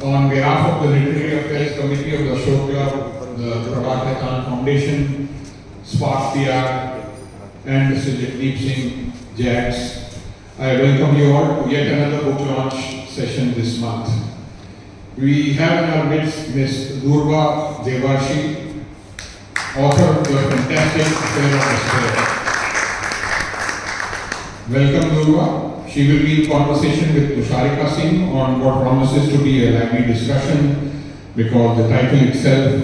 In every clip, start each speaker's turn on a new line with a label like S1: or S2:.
S1: On behalf of the Literary Affairs Committee of the Ashok Club, the Prabhat Khan Foundation, Spark PR, and Mr. Jagdeep Singh Jax, I welcome you all to yet another book launch session this month. We have in our midst Ms. Doorva Devarshi, author of the fantastic Affair of Despair. Welcome, Doorva. She will be in conversation with Tusharika Singh on what promises to be a lively discussion, because the title itself,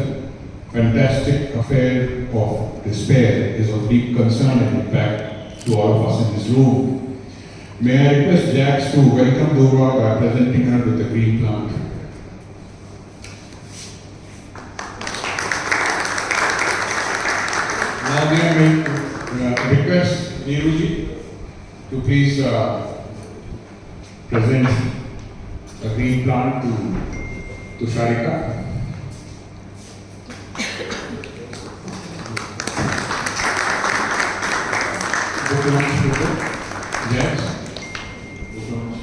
S1: Fantastic Affair of Despair, is of deep concern and impact to all of us in this room. May I request Jax to welcome Doorva by presenting her with a green plant. Now may I request Neeruji to please present a green plant to Tusharika. Book launch photo. Yes. Book launch.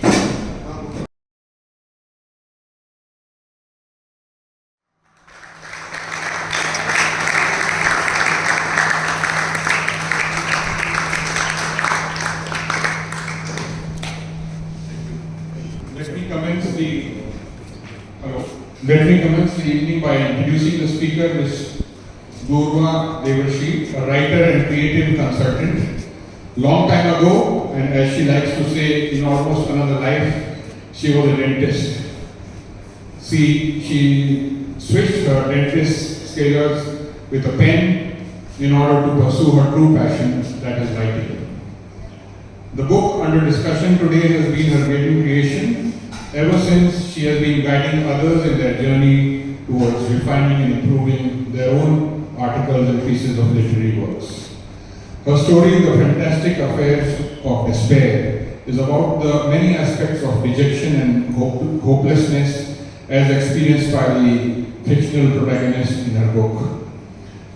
S1: Let me commence the evening by introducing the speaker, Ms. Doorva Devarshi, a writer and creative consultant. Long time ago, and as she likes to say, in almost another life, she was a dentist. She switched her dentist skills with a pen in order to pursue her true passion, that is writing. The book under discussion today has been her maiden creation. Ever since, she has been guiding others in their journey towards refining and improving their own articles and pieces of literary works. Her story, The Fantastic Affairs of Despair, is about the many aspects of dejection and hopelessness as experienced by the fictional protagonist in her book.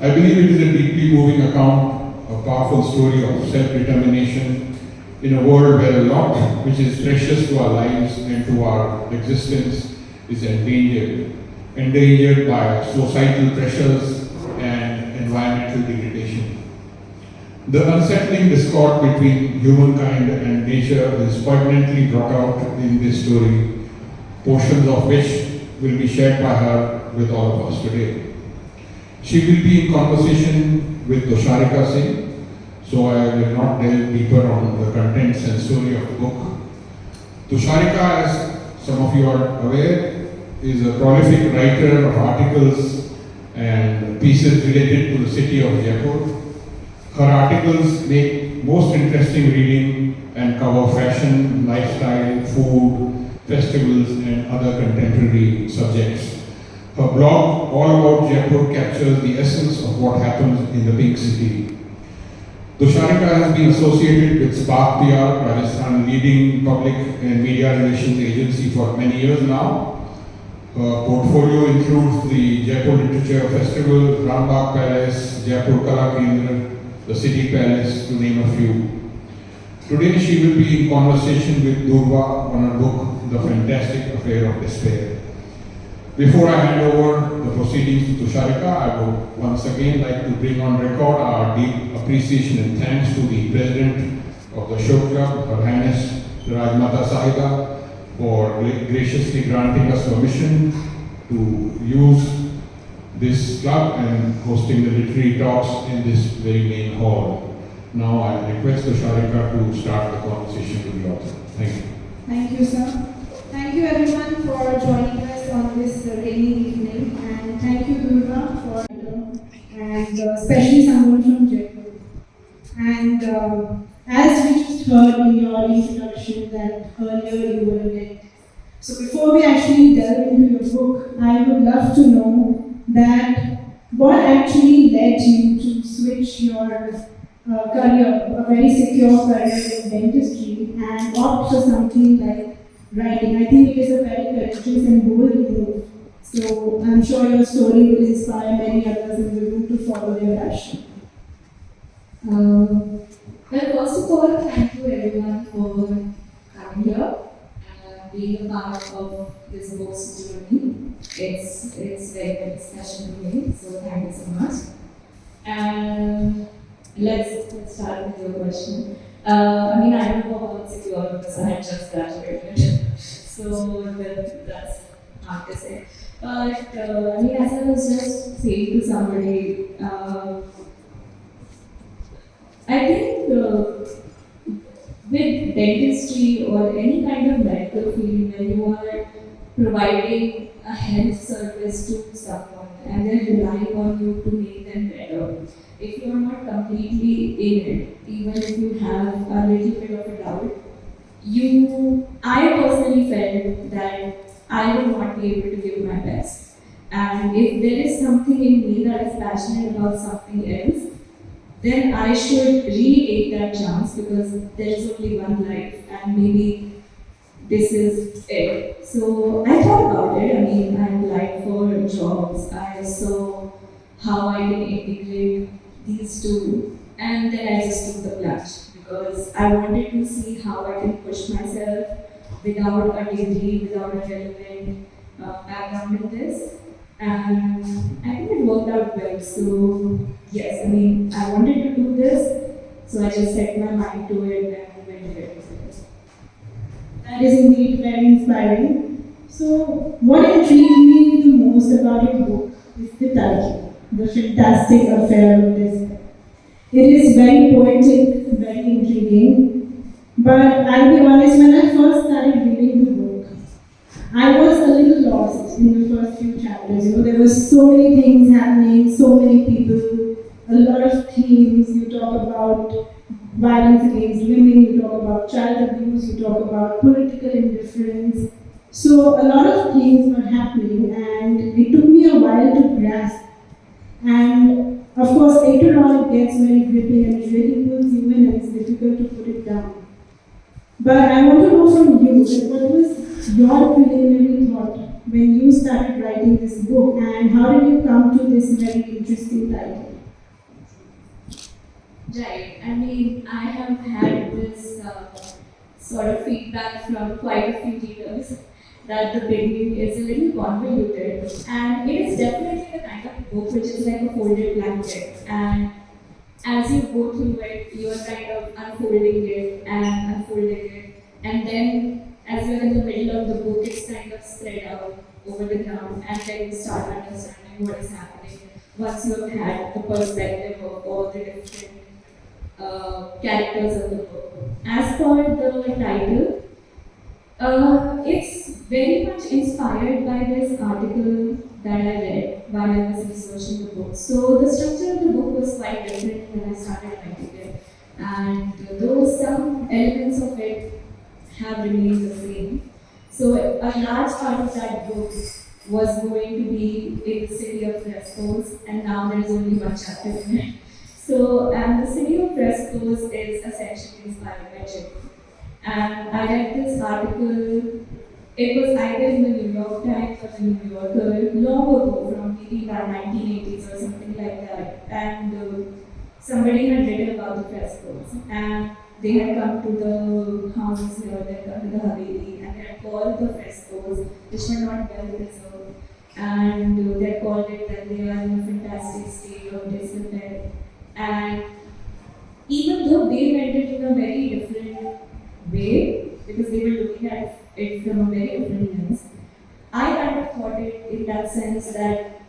S1: I believe it is a deeply moving account, a powerful story of self-determination, in a world where a lot which is precious to our lives and to our existence is endangered by societal pressures and environmental degradation. The unsettling discord between humankind and nature is poignantly brought out in this story, portions of which will be shared by her with all of us today. She will be in conversation with Tusharika Singh, so I will not delve deeper on the contents and story of the book. Tusharika, as some of you are aware, is a prolific writer of articles and pieces related to the city of Jaipur. Her articles make most interesting reading and cover fashion, lifestyle, food, festivals, and other contemporary subjects. Her blog, All About Jaipur, captures the essence of what happens in the big city. Tusharika has been associated with Spark PR, Rajasthan's leading public and media relations agency, for many years now. Her portfolio includes the Jaipur Literature Festival, Rambagh Palace, Jaipur Kala Kendra, the City Palace, to name a few. Today she will be in conversation with Doorva on her book, The Fantastic Affair of Despair. Before I hand over the proceedings to Tusharika, I would once again like to bring on record our deep appreciation and thanks to the President of the Ashok Club, Her Highness Rajmata Sahiba, for graciously granting us permission to use this club and hosting the literary talks in this very main hall. Now I request Tusharika to start the conversation with the author. Thank you.
S2: Thank you, sir. Thank you everyone for joining us on this rainy evening, and thank you Doorva for and especially someone from Jaipur. And as we just heard in your introduction that earlier you were a dentist. So before we actually delve into your book, I would love to know that what actually led you to switch your career, a very secure career in dentistry, and opt for something like writing. I think it is a very courageous and bold move. So I'm sure your story will inspire many others in the room to follow their passion.
S3: Well, first of all, thank you everyone for coming here and being a part of this book's journey. It's very, very special to me, so thank you so much. And let's start with your question. I mean, I don't know how insecure because I had just graduated, so that's hard to say. But I mean, as I was just saying to somebody, I think with dentistry or any kind of medical field where you are providing a health service to someone and they're relying on you to make them better, if you're not completely in it, even if you have a little bit of a doubt, I personally felt that I will not be able to give my best. And if there is something in me that is passionate about something else, then I should really take that chance because there is only one life and maybe this is it. So I thought about it. I mean, I applied for jobs. I saw how I can integrate these two, and then I just took the plunge because I wanted to see how I can push myself without a degree, without a relevant background in this. And I think it worked out well. So yes, I mean, I wanted to do this, so I just set my mind to it and went ahead with it.
S2: That is indeed very inspiring. So, what intrigued me the most about your book is the title, The Fantastic Affair of Despair. It is very poetic, very intriguing, but I'll be honest, when I first started reading the book, I was a little lost in the first few chapters. You know, there were so many things happening, so many people, a lot of themes. You talk about violence against women, you talk about child abuse, you talk about political indifference. So a lot of things were happening, and it took me a while to grasp. And of course, later on, it gets very gripping and it really pulls you in, and it's difficult to put it down. But I want to know from you, what was your preliminary thought when you started writing this book, and how did you come to this very interesting title?
S3: Right. I mean, I have had this sort of feedback from quite a few readers that the beginning is a little convoluted, and it is definitely the kind of book which is like a folded blanket. And as you go through it, you are kind of unfolding it, and then as you're in the middle of the book, it's kind of spread out over the ground, and then you start understanding what is happening once you have had the perspective of all the different characters of the book. As for the title, it's very much inspired by this article that I read while I was researching the book. So the structure of the book was quite different when I started writing it, and though some elements of it have remained the same. So a large part of that book was going to be in the city of frescoes, and now there is only one chapter in it. So, and the city of frescoes is essentially inspired by Jaipur. And I read this article, it was either in the New York Times or the New Yorker long ago, from maybe the 1980s or something like that. And somebody had written about the frescoes. And they had come to the houses here, they had come to the Haveli, and they had called the frescoes, which were not well preserved. And they had called it that they are in a fantastic state of disrepair. And even though they meant it in a very different way, because they were looking at it from a very different lens, I kind of thought it in that sense that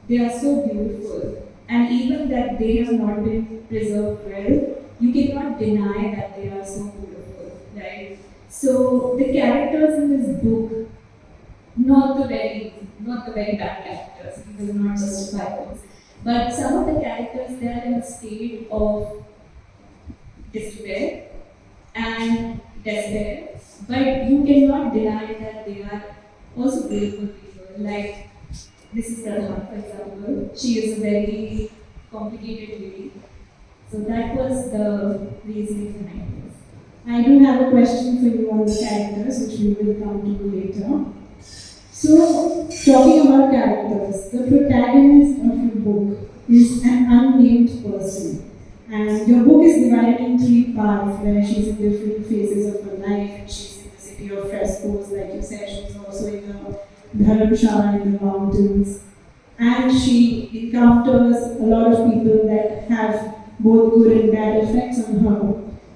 S3: they are so beautiful, and even that they have not been preserved well, you cannot deny that they are so beautiful, right? So the characters in this book, not the very bad characters, because I'm not justify those. But some of the characters, they are in a state of despair and despair, but you cannot deny that they are also beautiful people. Like Mrs. Pradhan, for example, she is a very complicated lady. So that was the reasoning behind this.
S2: I do have a question for you on the characters, which we will come to later. So, talking about characters, the protagonist of your book is an unnamed person. And your book is divided in 3 parts, where she's in different phases of her life, and she's in the city calligraphy or frescoes, like you said. She was also in the Dharamshala in the mountains. And she encounters a lot of people that have both good and bad effects on her.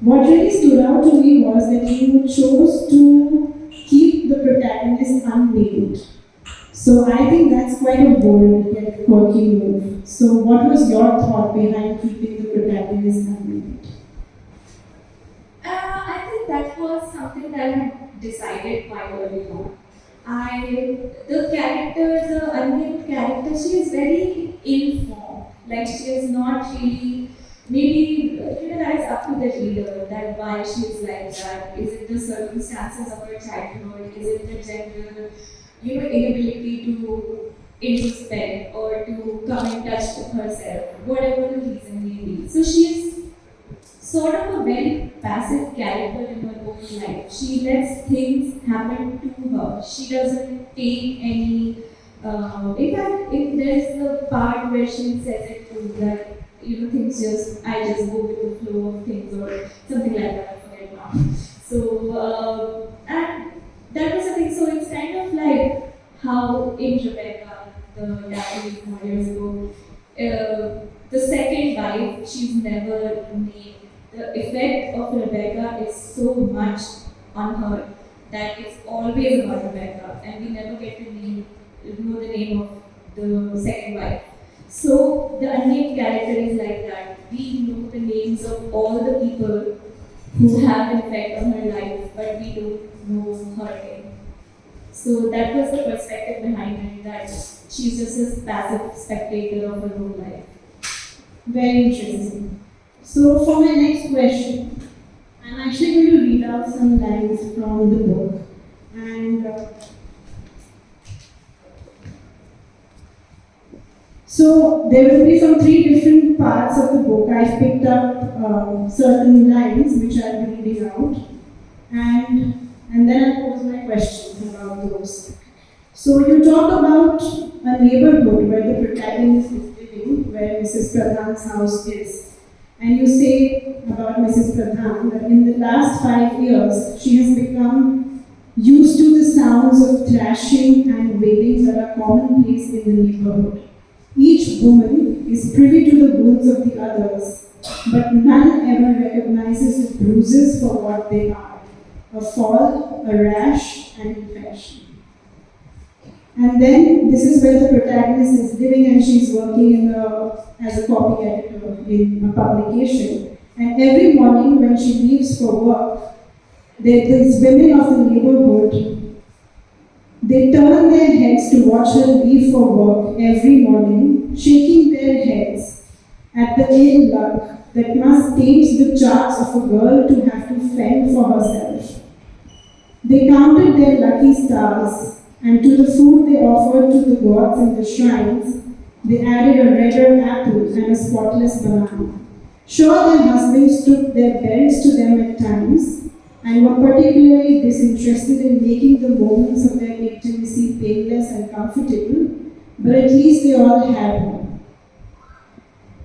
S2: What really stood out to me was that you chose to keep the protagonist unnamed. So I think that's quite a bold yet quirky move. So what was your thought behind keeping the protagonist unnamed?
S3: I think that was something that I had decided quite early on. The unnamed character, she is very informed. Like she is not really, maybe, that is up to the reader, that why she is like that. Is it the circumstances of her childhood? Is it the general, inability to introspect or to come in touch with herself? Whatever the reason may be. So she is sort of a very passive character in her own life. She lets things happen to her. She doesn't take any. In fact, if there's the part where she says it too, that things I just go with the flow of things or something like that. I forget now. So and that was the thing. So it's kind of like how in Rebecca, the Japanese models go. The second wife, she's never named. The effect of Rebecca is so much on her that it's always about Rebecca, and we never get to know the name of the second wife. So the unnamed character is like that. We know the names of all the people who have an effect on her life, but we don't know her name. So that was the perspective behind it, that she's just a passive spectator of her own life.
S2: Very interesting. So for my next question, I'm actually going to read out some lines from the book. And so there will be from 3 different parts of the book. I've picked up certain lines which I'll be reading out. And then I'll pose my questions about those. So you talk about a neighborhood where the protagonist is living, where Mrs. Pradhan's house is. And you say about Mrs. Pradhan that in the last 5 years, she has become used to the sounds of thrashing and wailing that are commonplace in the neighborhood. Each woman is privy to the wounds of the others, but none ever recognizes the bruises for what they are: a fall, a rash, an infection. And then this is where the protagonist is living, and she's working as a copy editor in a publication. And every morning when she leaves for work, these women of the neighborhood, they turn their heads to watch her leave for work every morning, shaking their heads at the ill luck that must taint the charts of a girl to have to fend for herself. They counted their lucky stars, and to the food they offered to the gods in the shrines, they added a redder apple and a spotless banana. Sure, their husbands took their belts to them at times, and were particularly disinterested in making the moments of their intimacy painless and comfortable, but at least they all had one.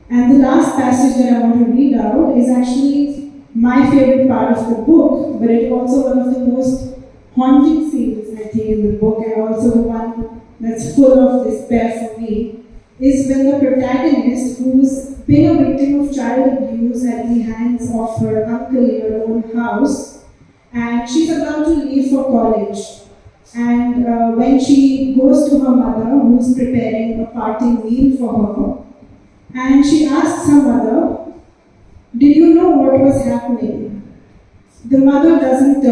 S2: And the last passage that I want to read out is actually my favorite part of the book, but it's also one of the most haunting scenes, I think, in the book, and also the one that's full of despair for me, is when the protagonist, who's been a victim of child abuse at the hands of her uncle in her own house, and she's about to leave for college. And when she goes to her mother, who's preparing a parting meal for her, and she asks her mother, "Did you know what was happening?" The mother doesn't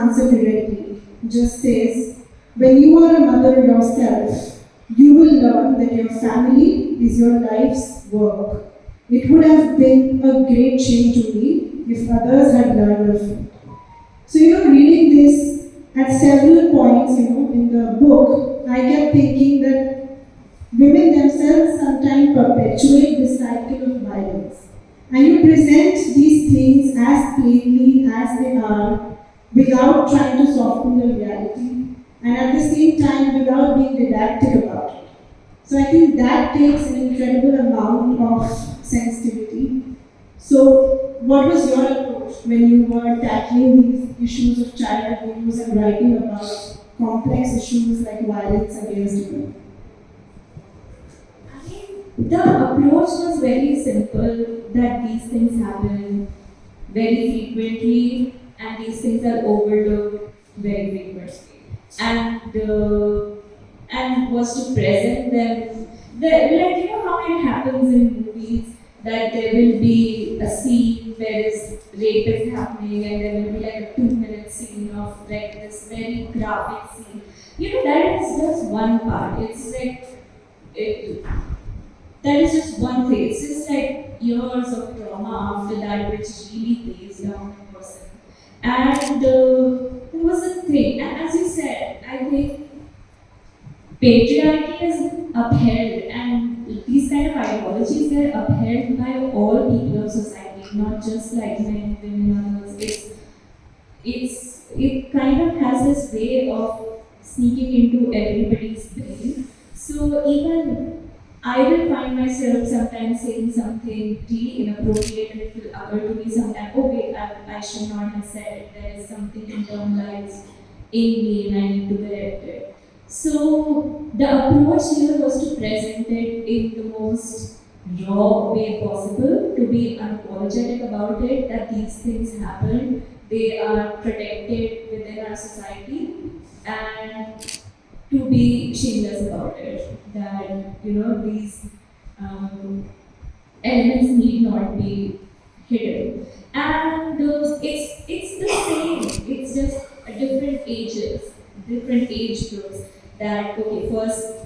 S2: answer directly, just says, "When you are a mother yourself, you will learn that your family is your life's work. It would have been a great shame to me if others had learned of it." So, reading this at several points, in the book, I kept thinking that women themselves sometimes perpetuate this cycle of violence. And you present these things as plainly as they are, without trying to soften the reality, and at the same time without being didactic about it. So I think that takes an incredible amount of sensitivity. So what was your approach when you were tackling these issues of child abuse and writing about complex issues like violence against women?
S3: I mean, the approach was very simple that these things happen very frequently and these things are overlooked very frequently. And was to present them. Like, you know how it happens in movies that there will be a scene where this rape is happening and there will be like a 2-minute scene of like this very graphic scene. You know, that is just one part. It's like, that is just one thing. It's just like years of trauma after that which really weighs down a person. And it was a thing. And as you said, I think patriarchy is upheld, and these kind of ideologies are upheld by all people of society, not just like men, women, others. It kind of has this way of sneaking into everybody's brain. So even I will find myself sometimes saying something really inappropriate and it will occur to me sometimes, oh wait, I should not have said it. There is something internalized in me and I need to correct it. So the approach here was to present it in the most raw way possible, to be unapologetic about it, that these things happen, they are protected within our society, and to be shameless about it, that these elements need not be hidden. And it's the same, it's just different ages, different age groups. That okay, first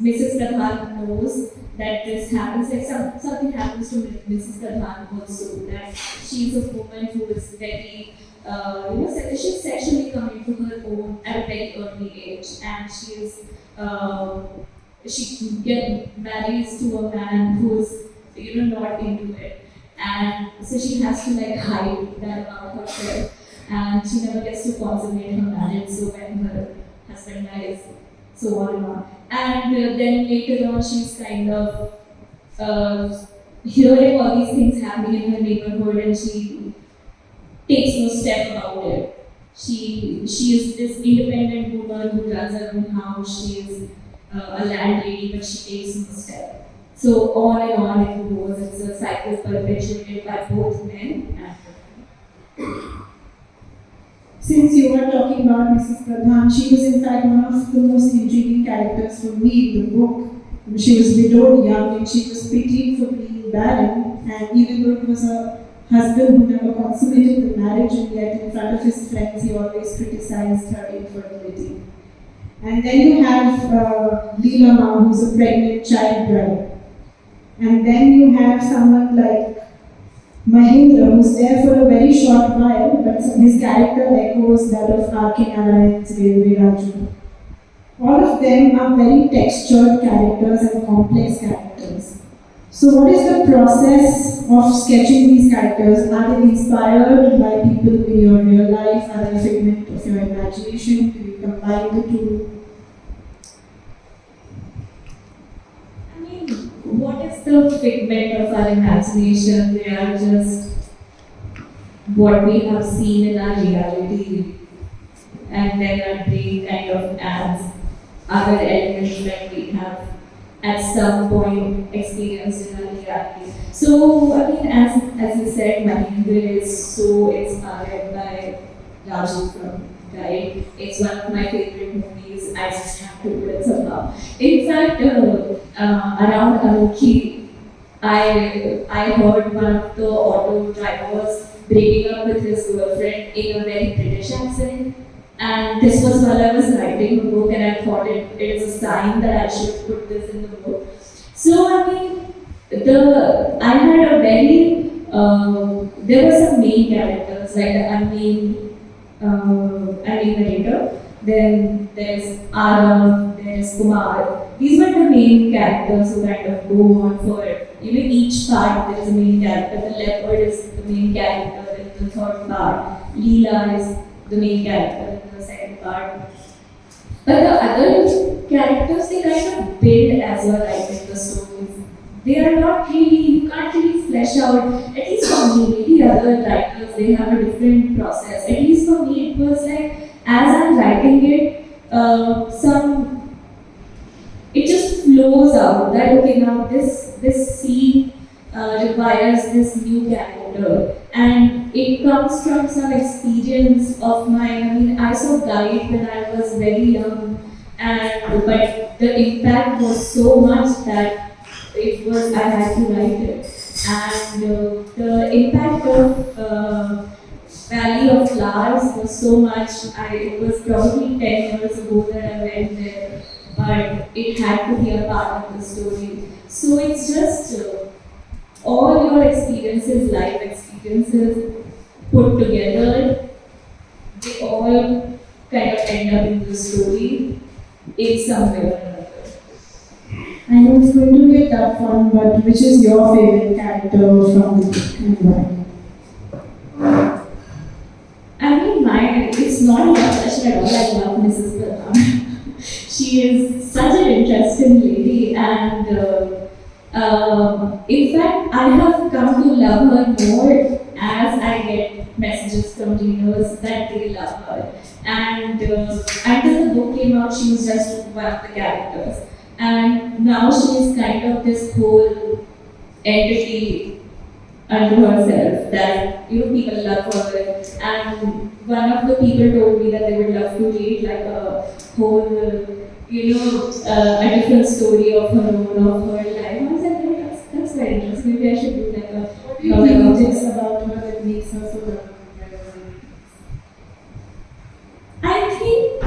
S3: Mrs. Pradhan knows that this happens, like something happens to Mrs. Pradhan also, that she's a woman who is very, she's sexually coming to her own at a very early age, and she get married to a man who's not into it, and so she has to like hide that about herself, and she never gets to consummate her marriage. So when her husband dies, so on and on. And then later on, she's kind of hearing all these things happening in her neighborhood, and she takes no step about it. She is this independent woman who runs her own house. She is a landlady, but she takes no step. So on and on it goes. It's a cycle perpetuated by both men and women.
S2: Since you were talking about Mrs. Pradhan, she was in fact one of the most intriguing characters for me in the book. She was widowed young and she was pitied for being barren, and even though it was a husband who never consummated the marriage, and yet in front of his friends he always criticized her infertility. And then you have Leela Ma, who's a pregnant child bride. And then you have someone like Mahindra, who's there for a very short while, but his character echoes that of R.K. Narayan's Railway Raju. All of them are very textured characters and complex characters. So what is the process of sketching these characters? Are they inspired by people in your real life? Are they a figment of your imagination? Do you combine the two?
S3: What is the figment of our imagination? They are just what we have seen in our reality, and then our brain kind of adds other elements that we have at some point experienced in our reality. So, I mean, as you said, Mahindra is so inspired by Raju from Guide. It's one of my favorite movies. I just have to put it somehow. In fact, around Anukhi, I heard one of the auto drivers breaking up with his girlfriend in a very British accent. And this was while I was writing the book, and I thought it is a sign that I should put this in the book. So, I mean, I had a very, there were some main characters, like the unnamed narrator. Then there's Arav, there's Kumar. These were the main characters who kind of go on for it. Even each part there is a main character. The leopard is the main character in the third part. Leela is the main character in the second part. But the other characters, they kind of build as you're writing the stories. they are not really, you can't really flesh out, at least for me, maybe other writers, they have a different process. At least for me, it was like, as I'm writing it, it just flows out that, okay, now this scene requires this new character. And it comes from some experience of mine. I mean, I saw Guide when I was very young, but the impact was so much that I had to write it. And the impact of Valley of Flowers was so much. It was probably 10 years ago that I went there, but it had to be a part of the story. So it's just all your experiences, life experiences put together, they all kind of end up in the story in some way or another.
S2: I know it's going to be a tough one, but which is your favorite character from the book and why?
S3: I mean, it's not a tough question at all. I love Mrs. Pradhan. She is such an interesting lady, and in fact, I have come to love her more as I get messages from readers that they love her. And until the book came out, she was just one of the characters. And now she is kind of this whole entity unto herself that, people love her. And one of the people told me that they would love to read like a whole, a different story of her own, of her life. I was like, oh, that's very interesting. Maybe I should do like a
S2: What do you think it is about her that makes her so lovable?
S3: I think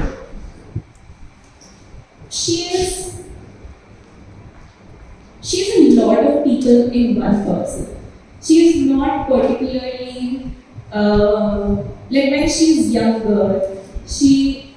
S3: she's a lot of people in one person. She is not particularly like when she's younger, she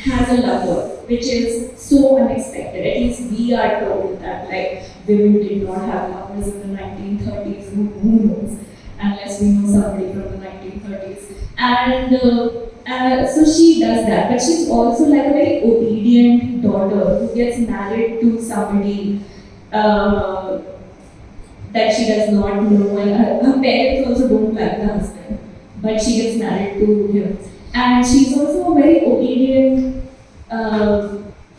S3: has a lover, which is so unexpected. At least we are told that like women did not have lovers in the 1930s. Who knows? Unless we know somebody from the 1930s. And so she does that, but she's also like a very obedient daughter who gets married to somebody that she does not know, and her parents also don't like the husband, but she gets married to him. And she's also a very obedient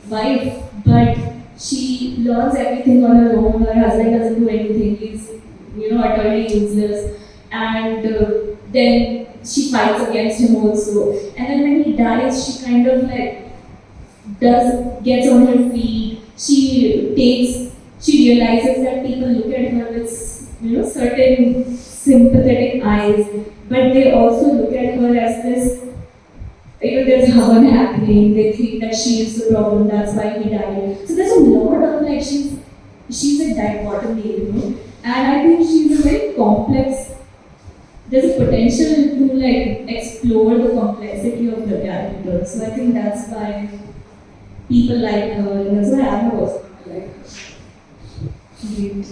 S3: wife, but she learns everything on her own. Her husband doesn't do anything, he's utterly useless. And then she fights against him also. And then when he dies, she kind of like gets on her feet. She realizes that people look at her with certain sympathetic eyes, but they also look at her as this, there's harm happening. They think that she is the problem, that's why he died. So there's a lot of like, she's a dichotomy, and I think she's a very complex. There's a potential to like explore the complexity of the character. So I think that's why people like her, and that's why I have also like her.
S2: Great.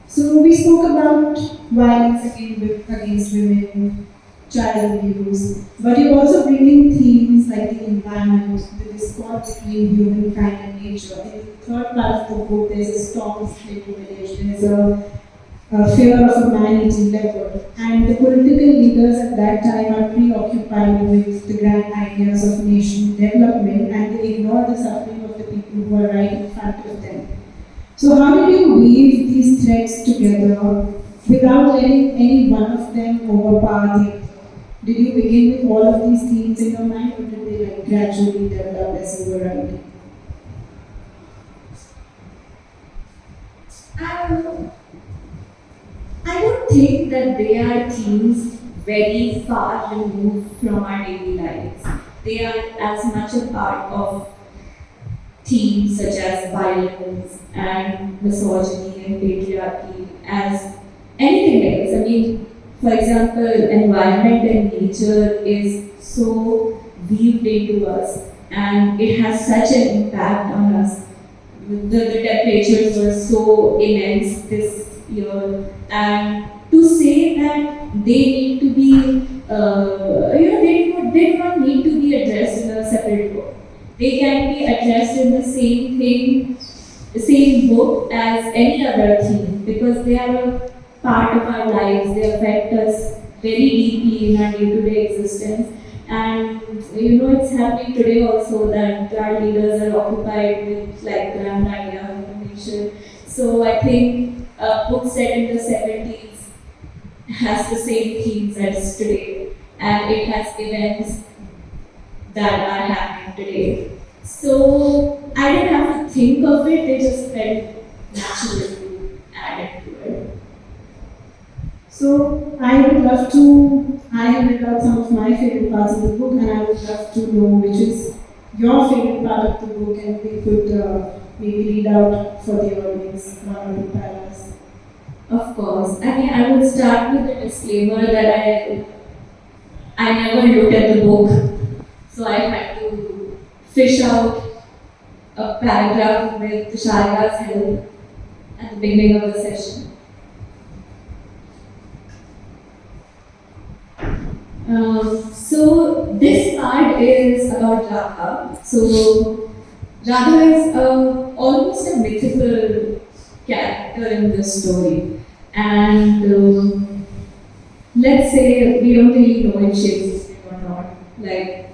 S2: So we spoke about violence against women, child abuse, but you're also bringing themes like the environment, the discord between humankind and nature. In the third part of the book, there's a storm split village, there's a fear of a man-eating leopard, and the political leaders at that time are preoccupied with the grand ideas of nation development, and they ignore the suffering of the people who are right in front of them. So how did you weave these threads together without letting any one of them overpower the other? Did you begin with all of these themes in your mind, or did they like gradually develop as you were writing?
S3: I don't think that they are themes very far removed from our daily lives. They are as much a part of themes such as violence and misogyny and patriarchy as anything else. I mean, for example, environment and nature is so weaved into us, and it has such an impact on us. The temperatures were so immense this year, and to say that they need to be, they do not need to be addressed in a separate book. They can be addressed in the same thing the same book as any other theme because they are a part of our lives. They affect us very deeply in our day-to-day existence. And it's happening today also that our leaders are occupied with like grand ideas of the nation. So I think a book set in the 70s has the same themes as today, and it has events that are happening today. So I didn't have to think of it, it just felt natural to add it to it.
S2: So I have read out some of my favorite parts of the book, and I would love to know which is your favorite part of the book, and we could maybe read out for the audience one or two paras.
S3: Of course. I mean, I would start with a disclaimer that I never looked at the book, so I had to fish out a paragraph with Tusharika's help at the beginning of the session. So this part is about Radha. So Radha is almost a mythical character in this story, and let's say we don't really know if she existed or not. Like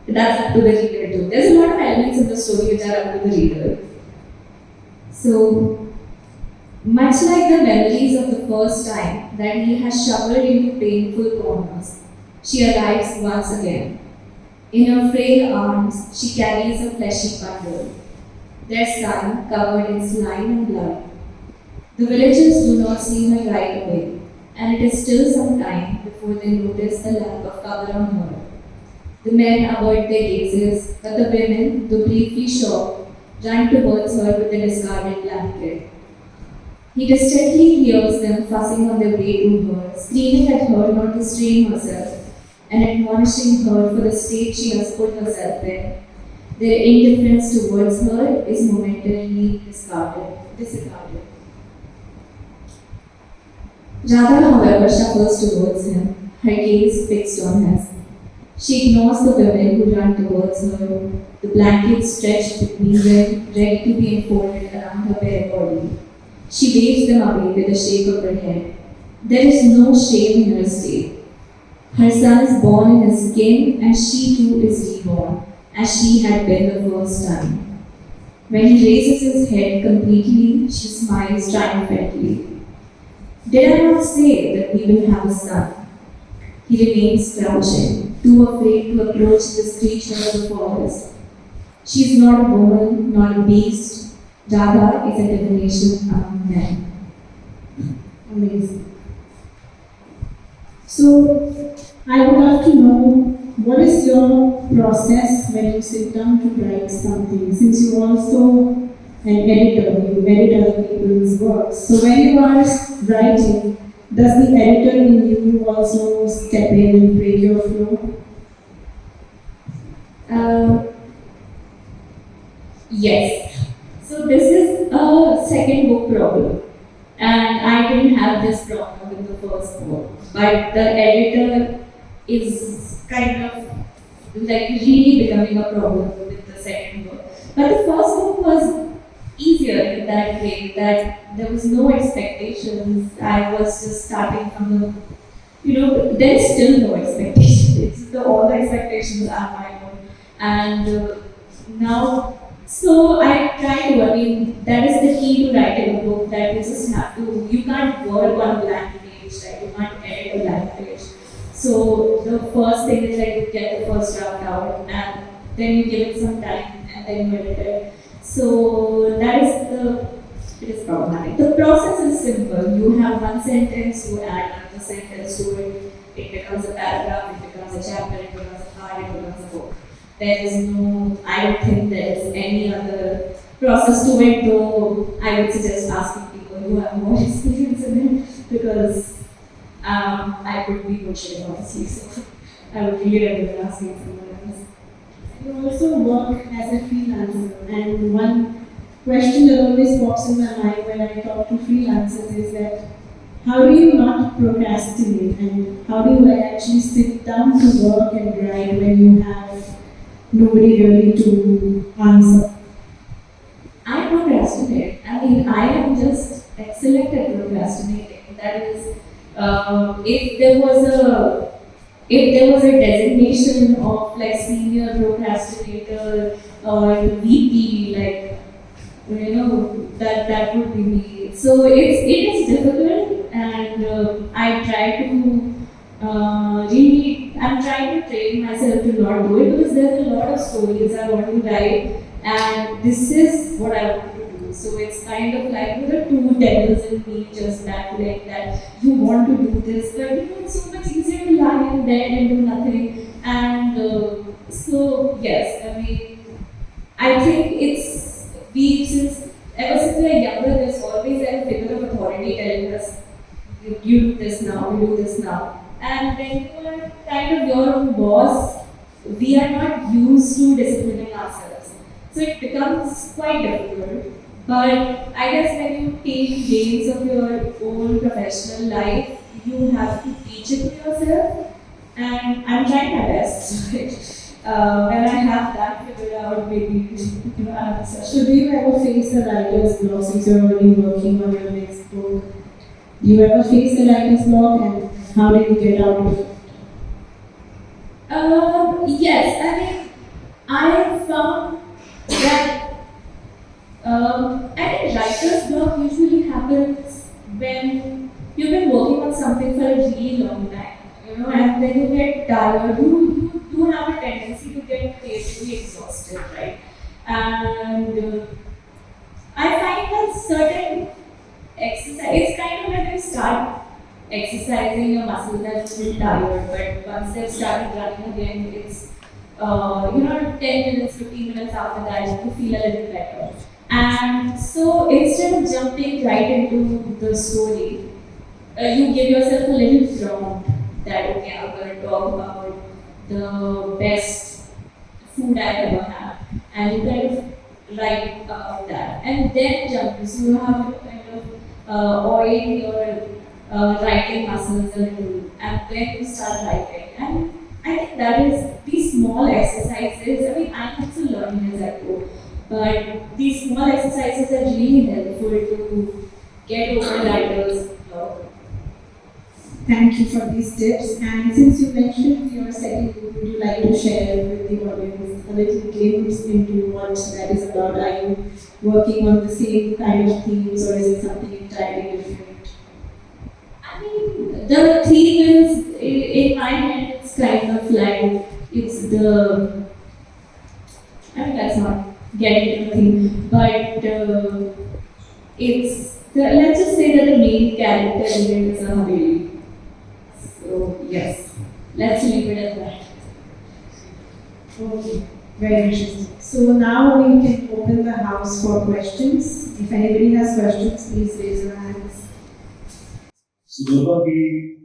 S3: that's up to the reader too. There's a lot of elements in the story which are up to the reader. So much like the memories of the first time that he has shoveled into painful corners, she arrives once again. In her frail arms, she carries a fleshy bundle, their son covered in slime and blood. The villagers do not see her right away, and it is still some time before they notice the lack of cover on her. The men avoid their gazes, but the women, though briefly shocked, run towards her with a discarded blanket. He distinctly hears them fussing on their way to her, screaming at her not to strain herself, and admonishing her for the state she has put herself in. Their indifference towards her is momentarily disregarded. Radha, however, shuffles towards him, her gaze fixed on his. She ignores the women who run towards her, the blankets stretched between them, ready to be enfolded around her bare body. She waves them away with a shake of her head. There is no shame in her state. Her son is born in his skin, and she too is reborn, as she had been the first time. When he raises his head completely, she smiles triumphantly. Did I not say that we will have a son? He remains crouching, too afraid to approach this creature of the forest. She is not a woman, not a beast. Radha is a divination among men.
S2: Amazing. So, I would love to know what is your process when you sit down to write something, since you're also an editor, you edit other people's works. So, when you are writing, does the editor in you also step in and break your flow?
S3: Yes. So this is a second book problem, and I didn't have this problem in the first book, but the editor is kind of like really becoming a problem with the second book. But the first book was easier in that way that there was no expectations. I was just starting from there is still no expectation. All the expectations are my own, and now. So I try to, that is the key to writing a book, that you just have to, you can't work on a blank page, right? You can't edit a blank page. So the first thing is that you get the first draft out, and then you give it some time, and then you edit it. So that is it is problematic. The process is simple. You have one sentence, you add another sentence to it, it becomes a paragraph, it becomes a chapter, it becomes a part, it becomes a book. There is no, I don't think there is any other process to it, though I would suggest asking people who have more experience in it, because I could be bullshit, honestly, so I would really recommend asking someone else.
S2: You also work as a freelancer, and one question that always pops in my mind when I talk to freelancers is that how do you not procrastinate, and how do you actually sit down to work and write when you have nobody really to answer?
S3: I mean, I am just excellent at procrastinating. That is, if there was a designation of like senior procrastinator or VP, like that would be me. So it is difficult, and I try to really I'm trying to train myself to not do it because there's a lot of stories I want to write, and this is what I want to do. So it's kind of like the two devils in me just battling that you want to do this, but it's so much easier to lie in bed and do nothing. And so yes, I mean I think it's we since ever since we are younger, there's always a figure of authority telling us, you do this now, you do this now. And when you are kind of your own boss, we are not used to disciplining ourselves. So it becomes quite difficult. But I guess when you take gains of your own professional life, you have to teach it to yourself. And I'm trying my best. When I have that figured out, maybe another session.
S2: So do you ever face a writer's block since you're already working on your next book? Do you ever face a writer's block, and how do you get out of it?
S3: Yes, I mean, I have found that I think writer's block usually happens when you've been working on something for a really long time, and then you get tired. You have a tendency to get creatively exhausted, right? And I find that certain exercise, it's kind of when you start exercising, your muscles are still tired, but once they've started running again, it's 10 minutes, 15 minutes after that, you feel a little better. And so instead of jumping right into the story, you give yourself a little prompt that, okay, I'm going to talk about the best food I've ever had. And you kind of write about that. And then jump. So you have to kind of oil your writing muscles a little. And then you start writing. And I think that is these small exercises. I mean, I'm also learning as I go. But these small exercises are really helpful to get over writer's block.
S2: Thank you for these tips. And since you mentioned your second book, would you like to share with the audience a little glimpse into what that is about? Are you working on the same kind of themes, or is it something entirely different?
S3: I mean, the theme is, in my head, it's kind of like, it's the, I mean, let's not get into the theme, but let's just say that the main character in it is a Haveli. So, yes, let's leave it at that.
S2: Okay, very interesting. So now we can open the house for questions. If anybody has questions, please raise your hands.
S4: So Doorva, we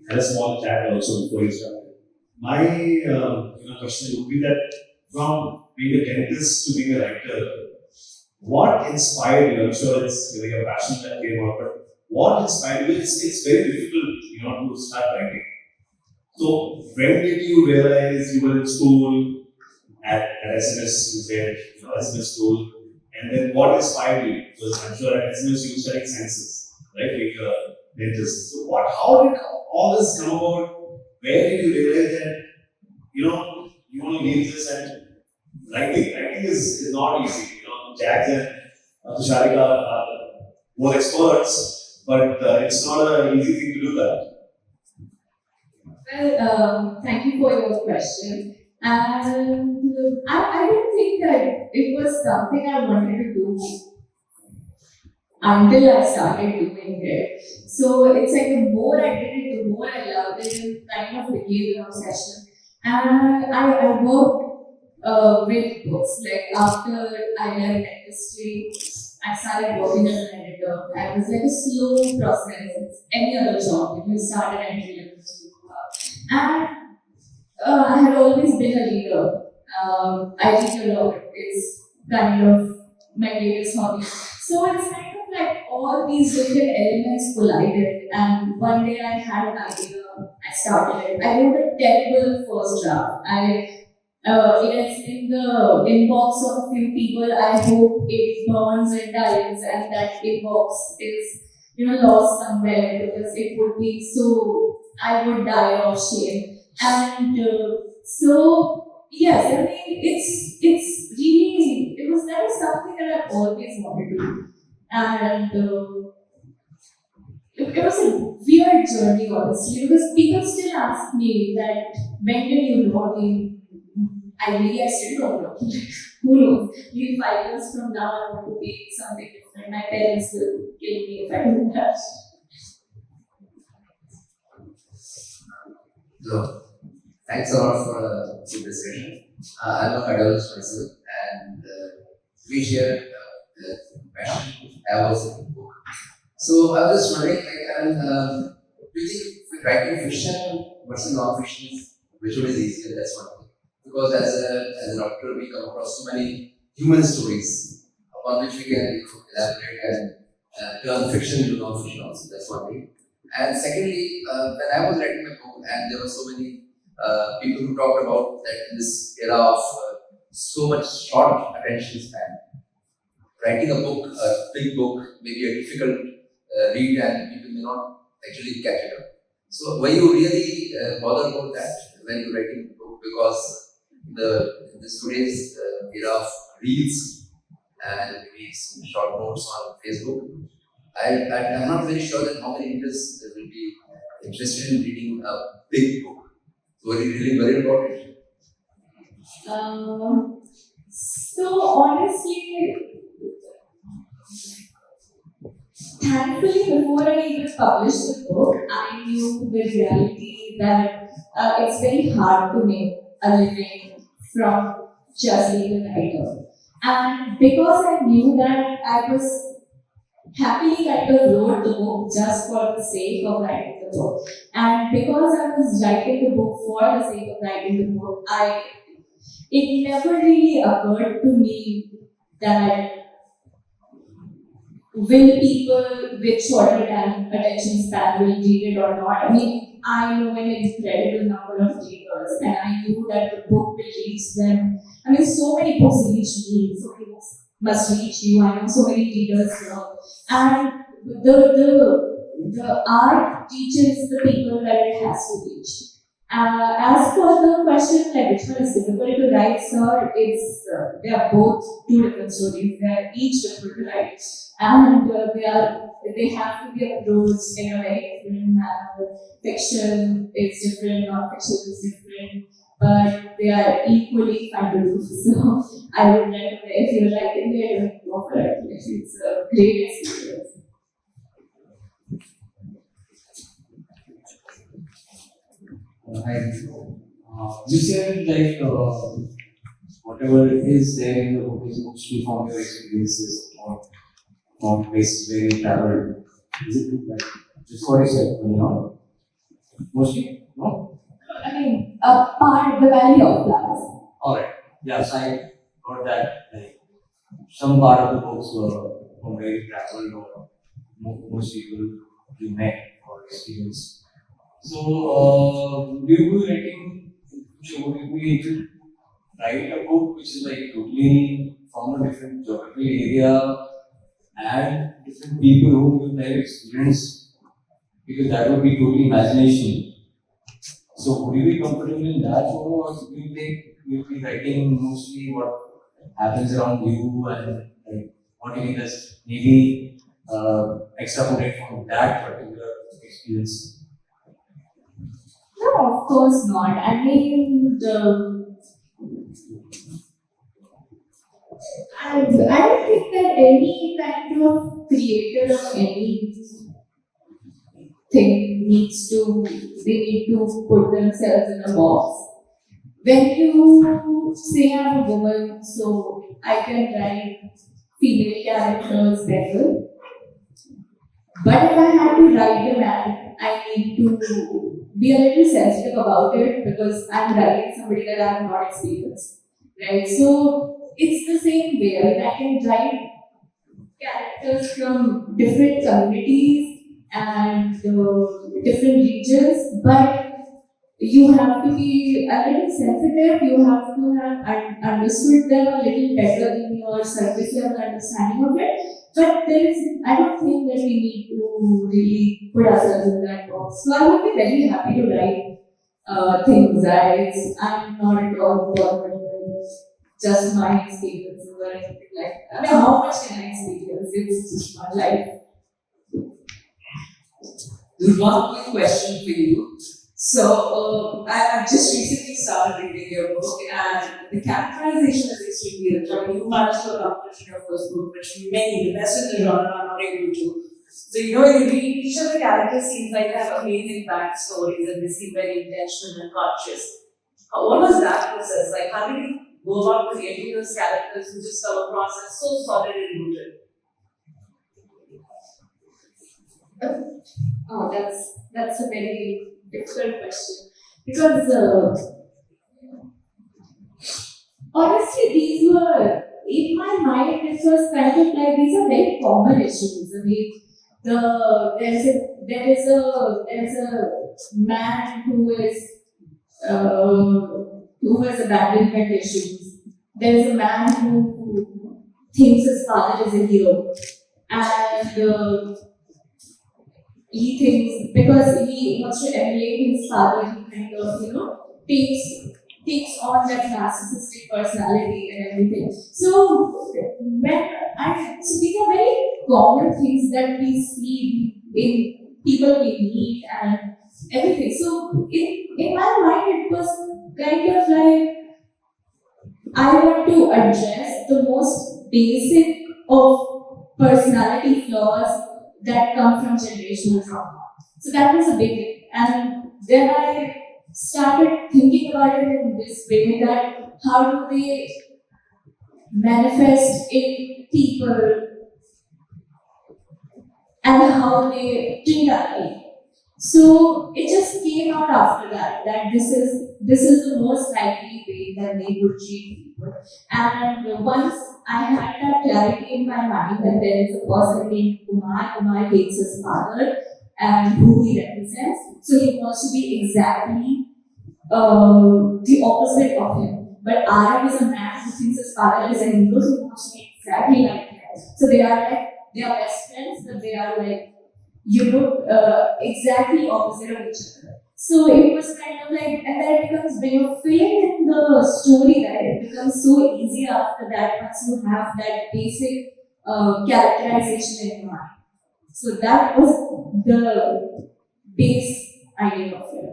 S4: had a small chat also before you started. My question would be that from being a dentist to being a writer, what inspired you? I'm sure it's your passion that came out, but what inspired you? It's very difficult, to start writing. So when did you realize you were in school at SMS? You said SMS school, and then what inspired you? Because I'm sure at SMS you studied sciences, right? Like dentist. So how did all this come about? Where did you realize that you want to leave this and writing? Writing is not easy. Jack and Tusharika are both experts, but it's not an easy thing to do that.
S3: Well, thank you for your question. And I don't think that it was something I wanted to do until I started doing it. So it's like the more I did it, the more I loved it, and kind of became an obsession. And I worked with books. Like after I left dentistry, I started working as an editor. I was like a slow process. It's any other job. You start an entry level. And I had always been a reader. I read a lot. It's kind of my latest hobby. So it's kind of like all these different elements collided. And one day I had an idea. I started it. I wrote a terrible first draft. It is in the inbox of a few people. I hope it burns and dies, and that inbox is, lost somewhere, because it would be so. I would die of shame. And so yes, I mean it's really, that is something that I've always wanted to do, and it was a weird journey, honestly, because people still ask me that when did you know? I still don't know. Who knows? Maybe 5 years from now, I want to be something different. My parents will kill me if I do that.
S5: So, thanks a lot for the good discussion. I'm a cardiologist myself, and we share passion. I was in the book. So, I was just wondering, do you think writing fiction versus non-fiction, which one is easier? That's one thing. Because as a doctor, we come across so many human stories upon which we can elaborate and turn fiction into non-fiction also. That's one thing. And secondly, when I was writing my book, and there were so many people who talked about that in this era of so much short attention span, writing a book, a big book, may be a difficult read, and people may not actually catch it up. So, were you really bothered about that when you were writing the book? Because in this today's era of reels and maybe some short notes on Facebook, I'm not very sure that how many readers will be interested in reading a big book. So were you really worried about it?
S3: So honestly, thankfully, before I even published the book, I knew the reality that it's very hard to make a living from just being a writer. And because I knew that, I was happily kind of wrote the book just for the sake of writing the book. And because I was writing the book for the sake of writing the book, it never really occurred to me that will people with shorter attention span will read it or not. I mean, I know an incredible number of readers, and I knew that the book will reach them. I mean, so many books reach me, so many books must reach you. I know so many readers here, and the art teaches the people that it has to reach. As for the question, like which one is difficult to write, sir, they are both two different stories. They are each difficult to write, and they have to be approached in a very different manner. Fiction is different, non-fiction is different, but they are equally fun to do. So I would recommend, if you're writing it, go for it. It's a great experience.
S6: Hi. You said whatever is there in the book is mostly from your experiences or from places where you traveled. Is it like just what you said? Mostly, no?
S3: I mean, the Valley of Flowers.
S6: Alright. Yes, I got that. Like some part of the books were from where you traveled or most people you met or experienced. So, do you be writing, would you be able to write a book which is like totally from a different geographical area and different people who will never experience, because that would be totally imagination. So, would you be comfortable in that form, or do you think you'll be writing mostly what happens around you and like, what you think is maybe extrapolate from that particular experience?
S3: No, of course not. I mean, I don't think that any kind of creator of anything they need to put themselves in a box. When you say I'm a woman, so I can write female characters better. But if I had to write a man, I need to be a little sensitive about it because I'm writing somebody that I have not experienced. Right? So it's the same way. I mean, I can write characters from different communities and different regions, but you have to be a little sensitive, you have to have understood them a little better in your surface level understanding of it. But I don't think that we need to really put ourselves in that box. So I would be very happy to write things. I'm not at all bothered with just my experiences or anything like that. I mean, how much can I experience? It's just my life.
S7: There's one quick question for you. So, I've just recently started reading your book, and the characterization is extremely rich. I mean, you managed to accomplish in your first book, which many, the best in the genre, are not able to. So, when you read, each of the characters seems like they have amazing backstories and they seem very intentional and conscious. What was that process? Like, how did you go about creating those characters who just come across as so solid and rooted?
S3: Oh, that's a very difficult question because honestly, these were in my mind. It was kind of like these are very common issues. I mean, there's a man who has abandonment issues. There's a man who thinks his father is a hero, and he thinks because he wants to emulate his father, he kind of takes on that narcissistic personality and everything. So these are very common things that we see in people we meet and everything. So in my mind, it was kind of like I want to address the most basic of personality flaws that come from generational trauma. So that was a big thing. And then I started thinking about it in this way that how do they manifest in people and how they treat other people. So it just came out after that this is the most likely way that they would treat people. And once I had that clarity in my mind that there is a person named Kumar. Kumar takes his father and who he represents. So he wants to be exactly the opposite of him. But Arab is a man who thinks his father is a hero, so he wants to be exactly like him. So they are best friends, but they are like exactly opposite of each other. So it was kind of like, and then it becomes when you're filling in the story, right? It becomes so easy after that once you have that basic characterization in mind. So that was the base idea of it.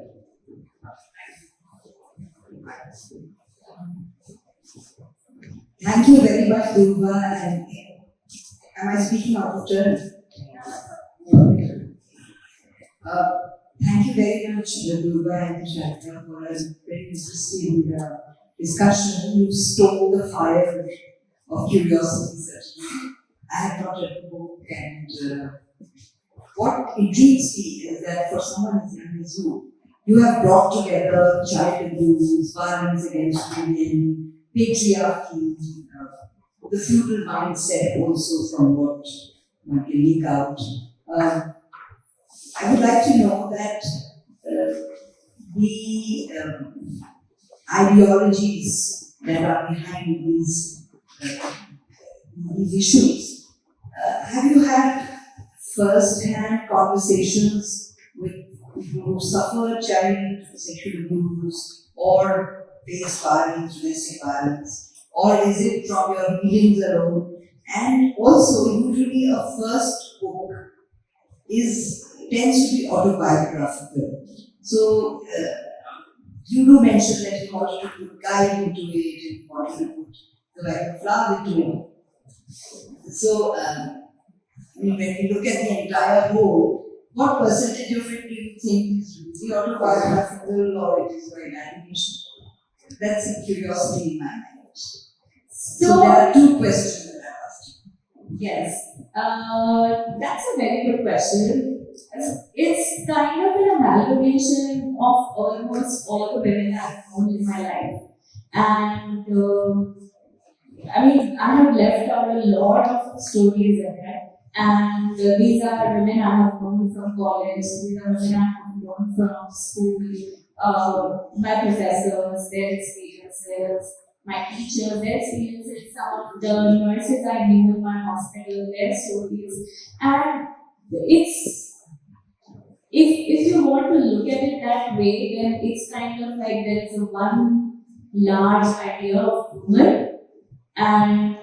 S8: Thank you very much, Doorva. And am I speaking out of turn? Thank you very much, Doorva and Tusharika, for a very interesting discussion. You stole the fire of curiosity, certainly. I have not read the book, and what intrigues me is that for someone as young as you have brought together child abuse, violence against women, patriarchy, the feudal mindset also from what one can leak out. I would like to know that the ideologies that are behind these issues, have you had first-hand conversations with people who suffer child sexual abuse or face violence, domestic violence, or is it from your readings alone? And also, usually a first book tends to be autobiographical. So you do mention that you wanted to put guide into it, and you wanted to put the life of love into it. So when you look at the entire whole, what percentage of it do you think is really autobiographical or it is by imagination? That's a curiosity in my mind. So there are two questions that I asked.
S3: Yes, that's a very good question. It's kind of an amalgamation of almost all the women I've known in my life. And I mean, I have left out a lot of stories in there. And these are women I have known from college, these are women I have learned from school, my professors, their experiences, my teachers, their experiences, some of the nurses I knew in my hospital, their stories. And it's, if you want to look at it that way, then it's kind of like there is a one large idea of woman, and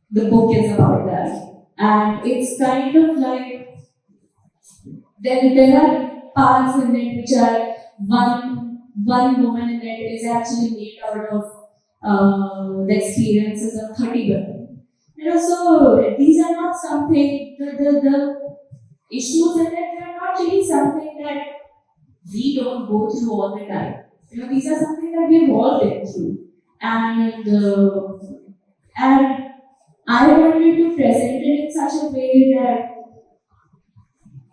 S3: the book is about that. And it's kind of like there are parts in it which are one woman in it is actually made out of the experiences of 30 women. So these are not something, the issues in it are not really something that we don't go through all the time. These are something that we've all been through. And I wanted to present it in such a way that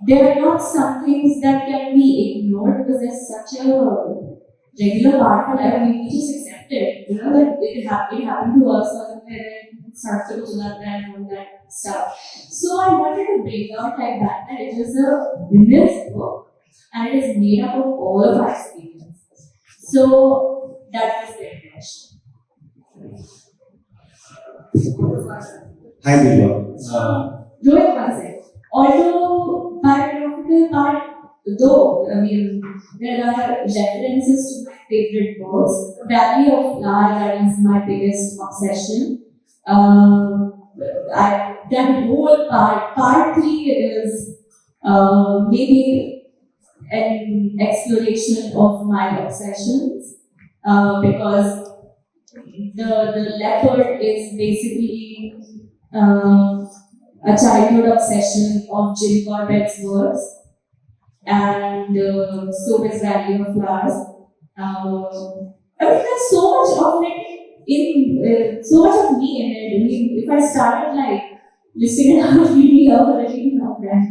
S3: there are not some things that can be ignored because there's such a regular part of life. We just accept it. That it happened to us, or and all that stuff. So I wanted to bring out like that it is a women's book and it is made up of all of our experiences. So that was the intention.
S4: Hi, Doorva.
S3: Doing one thing. Although biographical part, though, there are references to my favorite books. Valley of Flower, that is my biggest obsession. That whole part 3 is maybe an exploration of my obsessions because the leopard is basically a childhood obsession of Jim Corbett's works, and so is Valley of Flowers. There's so much of it so much of me in it. If I started like listing it out, I'd really love that.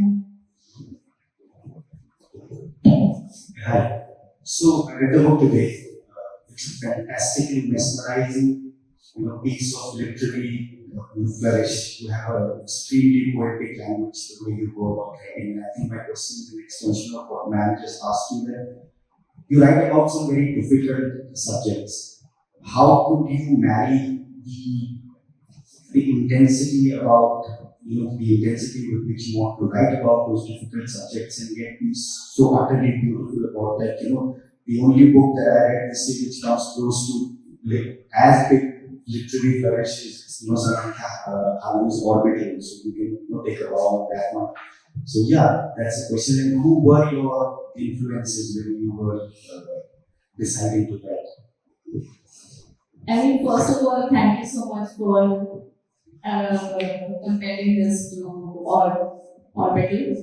S4: Hi. So I read the book today. It's a fantastically mesmerizing, piece of literary flourish. You have a extremely poetic language the way you go about writing. And I think my question is an extension of what Ma'am just asked you. That you write about some very difficult subjects. How could you marry the intensity about the intensity with which you want to write about those difficult subjects and yet be so utterly beautiful about that? The only book that I read this year which comes close to as big literary flourish is Samantha Halu's Orbital, so you can take a bow on that one. So yeah, that's the question. And who were your influences when you were deciding to write?
S3: First of all, thank you so much for comparing this to Orbital.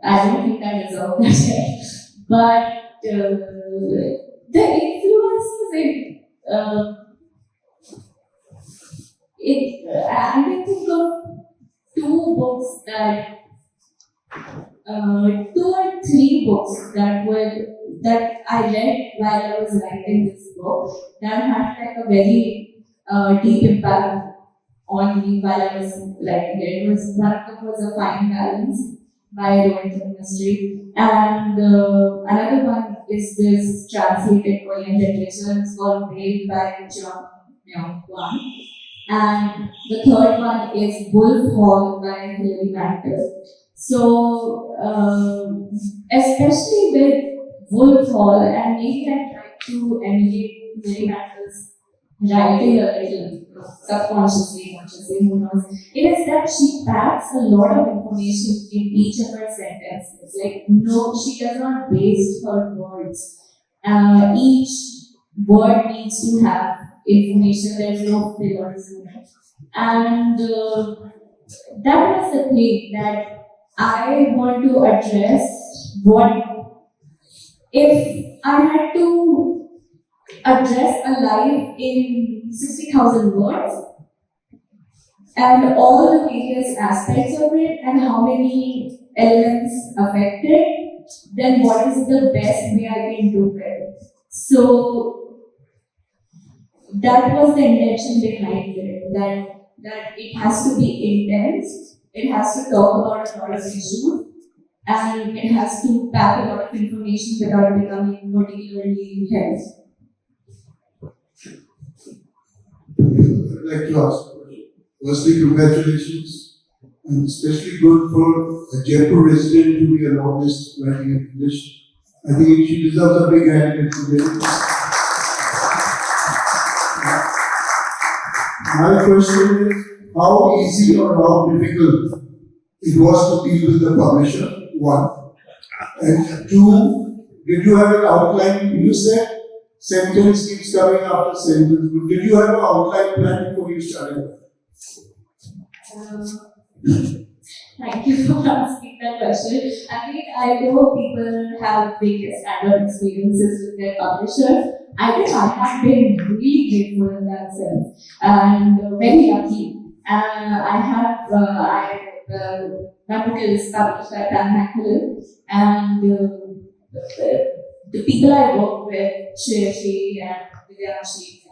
S3: I don't think I deserve that yet. But the influences I can think of two books that 2 or 3 books that I read while I was writing this book that had like a very deep impact on me while I was writing it. One of them was A Fine Balance by Rohit Mystery, and another one is this translated Korean literature. It's called Brave by John Myung-Kwan. And the third one is Wolf Hall by Hilary Mantel. So, especially with Wolf Hall, and maybe I tried to emulate Hilary Mantel's writing a little, subconsciously, consciously, who knows. It is that she packs a lot of information in each of her sentences. She does not waste her words. Each word needs to have information, there's no fillers in it. And that was the thing that I want to address. If I had to address a life in 60,000 words and all the various aspects of it and how many elements affect it, then what is the best way I can do it? So that was the intention behind it, that it has to be intense, it has to talk about a lot of issues, and it has to pack a lot of information without becoming particularly heavy.
S9: I'd like to ask, firstly, congratulations, and especially good for a Jaipur resident to be a novelist writing in English. I think she deserves a big hand today. My question is, how easy or how difficult it was to deal with the publisher, one. And two, did you have an outline? You said sentence keeps coming after sentence. But did you have an outline plan before you started?
S3: Thank you for asking that question. I mean, I know people have various kind of experiences with their publisher. I think I have been really grateful in that sense and very lucky. My book is published by Macmillan, and the people I work with, Shreyashi and Vidyashi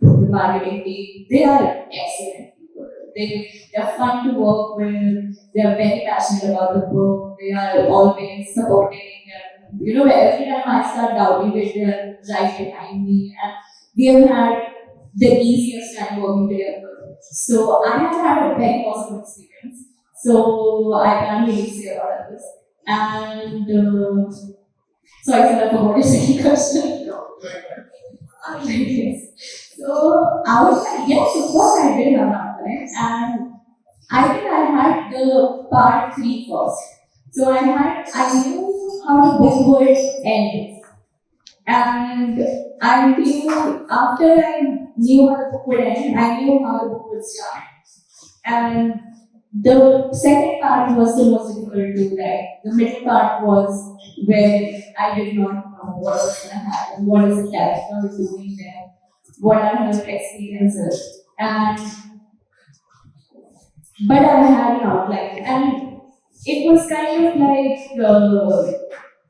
S3: and the marketing team, they are excellent people. They're fun to work with, they're very passionate about the book, they are always supporting. And, every time I start doubting it, they're right behind me. And we have had the easiest time working together. So I have had a very positive experience. So I can't really say about this. And sorry, sir, I forgot your second question. Yes. So I was like, yes, of course I did have an outline. And I think I had the part 3 first. So I knew how the book would end. And I knew, after I knew how the book would end, I knew how the book would start. And the second part was the most difficult to write. The middle part was where I did not know what was going to happen, what is the character doing there, what are her experiences. But I had an outline, and it was kind of like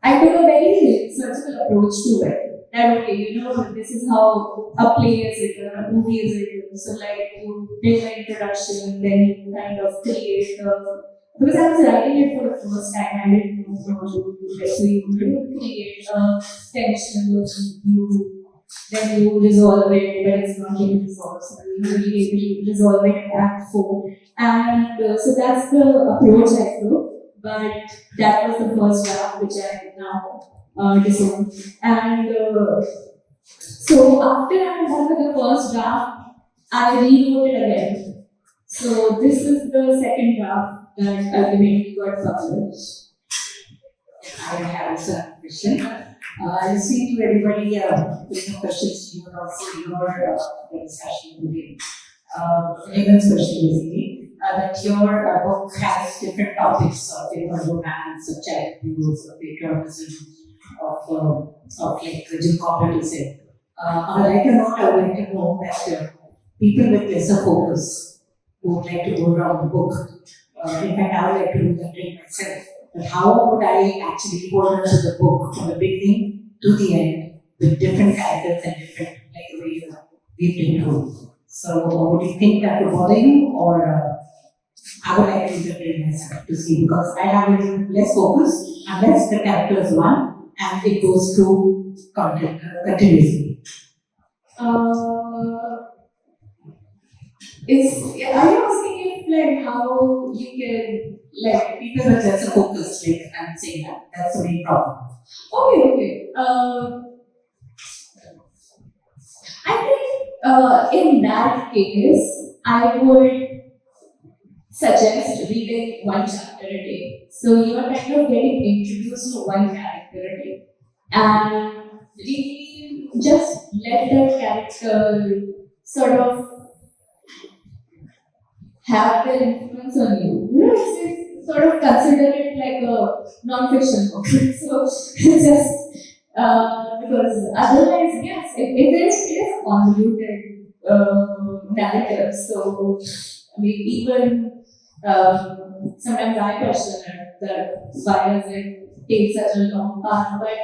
S3: I took a very surgical approach to it. That okay, this is how a play is written, a movie is written. So like you take an introduction, then you kind of create because I was writing it for the first time, I didn't know how to do it. So you create a tension, then you resolve it, but it's not really resolved. So you resolve it in Act 4. And so that's the approach I took. But that was the first draft which I now disowned. And so after I had done with the first draft, I rewrote it again. So this is the second draft that ultimately got published.
S8: I have a question. Listening to everybody, putting questions to you and also your discussion today. Egan's question basically, that your book has different topics of romance, of child abuse, of patriotism, of like Jim Corbett said. On a lighter note, I would like to know that people with lesser focus who would like to go around the book, in fact, I would like to do that myself. But how would I actually hold on to the book from the beginning to the end with different characters and different, like the way you weaved into? So, would you think that would bother you, or I would like to do that myself to see, because I have a little less focus unless the character is one and it goes through content continuously.
S3: Are you asking if like how you can like
S8: People with lesser focus, like I'm saying that's the main problem.
S3: Okay. I think in that case, I would suggest reading one chapter a day. So you are kind of getting introduced to one character a day, and really just let that character sort of have their influence on you. It's sort of consider it like a non-fiction book. So just because otherwise, yes, it is convoluted narrative. So I mean, even sometimes I question it that why does it take such a long path, but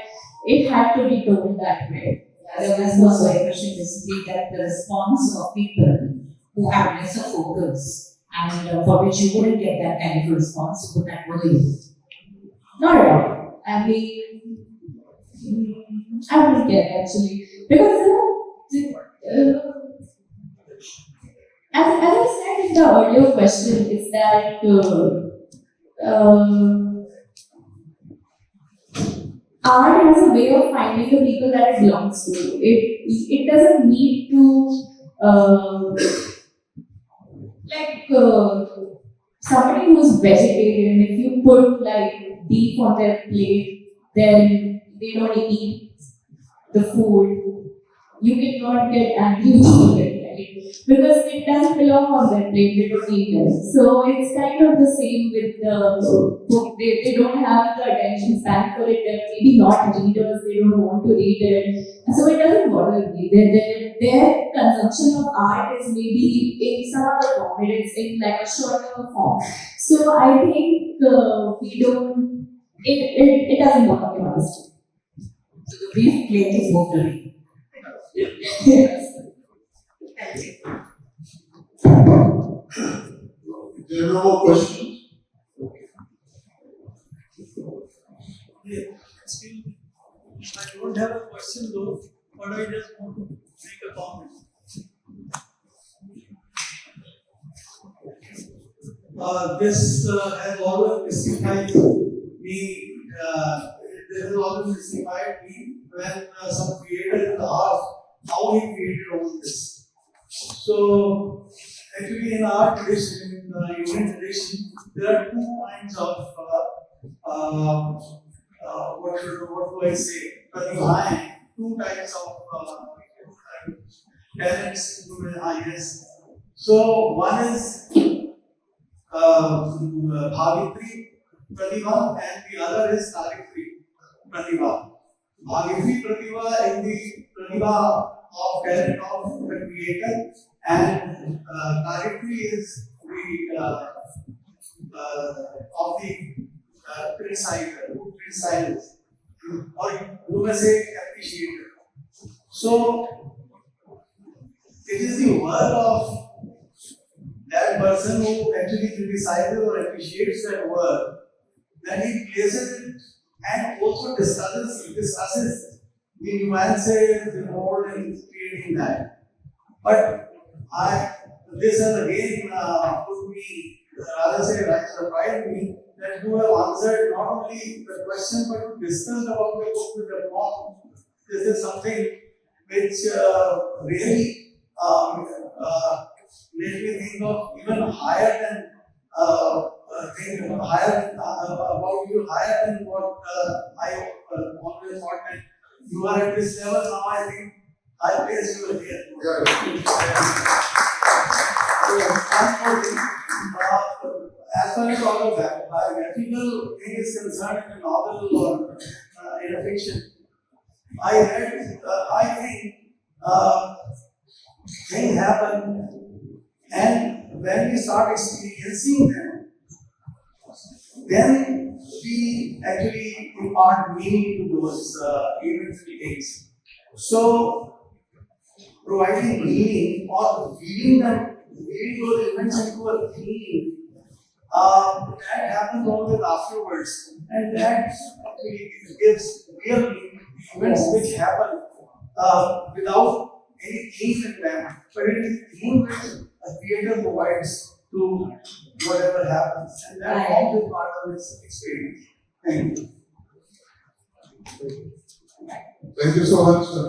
S3: it had to be told that way.
S8: That's also a question basically that the response of people who have lesser focus and for which you wouldn't get that kind of response, would that worry you?
S3: Not at all. I mean, I wouldn't care actually. Because, as I said in the earlier question, is that art has a way of finding the people that it belongs to. It doesn't need to somebody who's vegetarian. If you put like beef on their plate, then they don't eat the food. You cannot get angry with it, right? Because it doesn't belong on their plate, they don't eat it. So it's kind of the same with the book. They don't have the attention span for it, they're maybe not readers, they don't want to read it. So it doesn't bother me. Their consumption of art is maybe in some other form, it is in like a shorter form. So I think we don't, it doesn't bother me honestly.
S8: So the brief plate is moved away.
S3: Yes.
S9: There are no more questions?
S10: Yeah, excuse me. I don't have a question though, but I just want to make a comment. This has always mystified me. This has always mystified me when some creator is asked how he created all this. So, actually, in our tradition, in the Indian tradition, there are two kinds of what do I say? Two types of talents, I guess. So one is Bhavitri Pratibha and the other is Savitri Pratibha. Bhavitri Pratibha is the Pratibha of talent of the creator, and Savitri is the of the criticizer, who criticizes, or you may say appreciator. So it is the work of that person who actually criticizes or appreciates that work, that he places it and also discusses the nuances, the mold in creating that. But this has again put me, rather say, surprised me that you have answered not only the question but discussed about the book with the mom. This is something which really made me think of even higher than about you higher than what I always thought that you are at this level. Now I think I place you here. One more thing. As far as biographical thing is concerned in a novel or in a fiction, I think things happen, and when we start experiencing them, then we actually impart meaning to those events and things. So, providing meaning or weaving those events into a theme, that happens always afterwards, and that actually gives real meaning to events which happen without any theme in them, but it is a theme which a creator provides to whatever happens, and that forms a part of its experience. Thank you.
S9: Thank you so much, sir.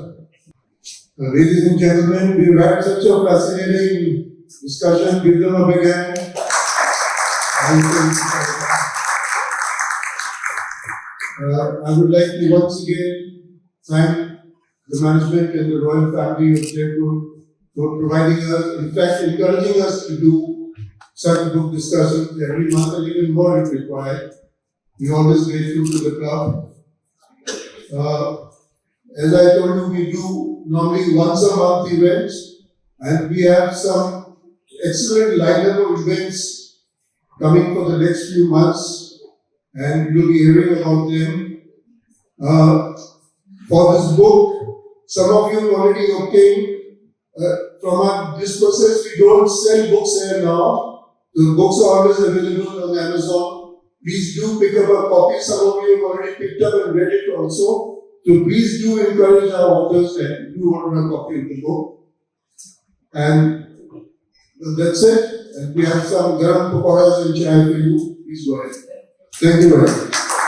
S9: Ladies and gentlemen, we've had such a fascinating discussion. Give them a big hand. I would like to once again thank the management and the royal family of Jaipur for providing us, in fact, encouraging us to do such book discussions every month and even more if required. We're always grateful to the club. As I told you, we do normally once a month events, and we have some excellent lineup of events coming for the next few months, and you'll be hearing about them. For this book, some of you have already obtained from this process. We don't sell books here now. The books are always available on Amazon, Please do pick up a copy. Some of you have already picked up and read it also. So please do encourage our authors that do order a copy of the book. And that's it. And we have some garam pakoras and chai for you. Please go ahead. Thank you very much.